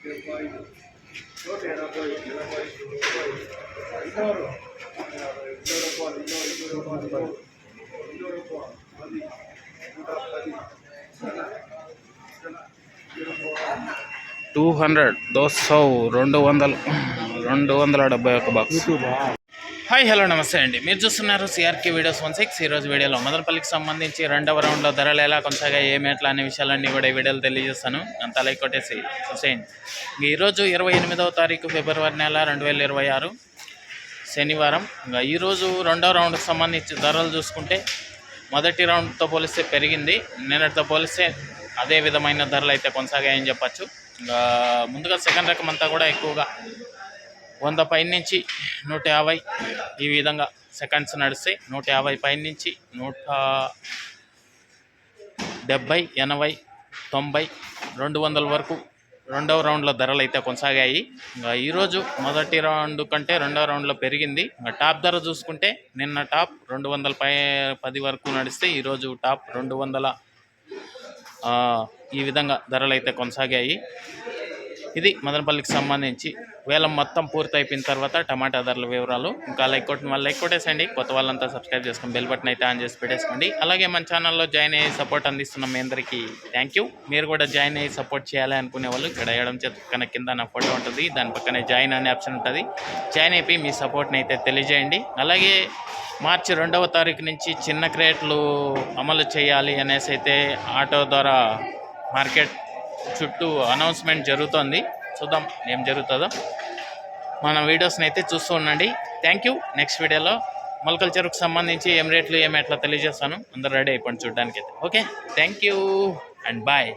$200 271 box. Hi hello నమస్తే అండి, మీరు చూస్తున్నారు సిఆర్కే వీడియోస్ 16. ఈరోజు వీడియోలో మదనపల్లికి సంబంధించి 2వ రౌండ్లో ధరలు ఎలా కొనసాగాయి, ఏమేట్లా అనే విషయాలన్నీ కూడా ఈ వీడియోలో తెలియజేస్తాను. అంతా లైక్ కొట్టేసి చూసేయండి. ఈరోజు 28వ తారీఖు ఫిబ్రవరి నెల 2026 శనివారం. ఈరోజు 2వ రౌండ్కి సంబంధించి ధరలు చూసుకుంటే మొదటి రౌండ్తో పోలిస్తే పెరిగింది, నిన్నటితో పోలిస్తే అదే విధమైన ధరలు అయితే కొనసాగాయని చెప్పచ్చు. ముందుగా సెకండ్ రకం అంతా కూడా ఎక్కువగా 100 పైన నుంచి 150 ఈ విధంగా సెకండ్స్ నడుస్తాయి. 150 పైన నుంచి 170, 80, 90, 200 వరకు 2వ రౌండ్లో ధరలు అయితే కొనసాగాయి. ఈరోజు మొదటి రౌండ్ కంటే 2వ రౌండ్లో పెరిగింది. టాప్ ధర చూసుకుంటే నిన్న టాప్ 210 వరకు నడిస్తే ఈరోజు టాప్ 200 ఈ విధంగా ధరలు అయితే కొనసాగాయి. ఇది మదనపల్లికి సంబంధించి వేలం మొత్తం పూర్తి అయిపోయిన తర్వాత టమాటా ధరల వివరాలు. ఇంకా లైక్ కొట్టేసండి. కొత్త వాళ్ళంతా సబ్స్క్రైబ్ చేసుకొని బెల్ బటన్ అయితే ఆన్ చేసి పెట్టేసుకోండి. అలాగే మన ఛానల్లో జాయిన్ అయ్యి సపోర్ట్ అందిస్తున్న మీ అందరికీ థ్యాంక్ యూ. మీరు కూడా జాయిన్ అయ్యి సపోర్ట్ చేయాలి అనుకునే వాళ్ళు ఇక్కడ వేయడం పక్కన కింద నా ఫోటో ఉంటుంది, దాని పక్కనే జాయిన్ అనే ఆప్షన్ ఉంటుంది. జాయిన్ అయిపోయి మీ సపోర్ట్ని అయితే తెలియజేయండి. అలాగే మార్చి 2వ తారీఖు నుంచి చిన్న క్రేట్లు అమలు చేయాలి అనేసి అయితే ఆటో ద్వారా మార్కెట్ చుట్టూ అనౌన్స్మెంట్ జరుగుతోంది. చూద్దాం ఏం జరుగుతుందో. మన వీడియోస్ని అయితే చూస్తూ ఉండండి. Thank you. నెక్స్ట్ వీడియోలో మొలకల చెరుకు సంబంధించి ఏం రేట్లు ఏం ఎట్లా తెలియజేస్తాను. అందరూ రెడీ అయిపోండి చూడడానికి అయితే. Okay, thank you and bye.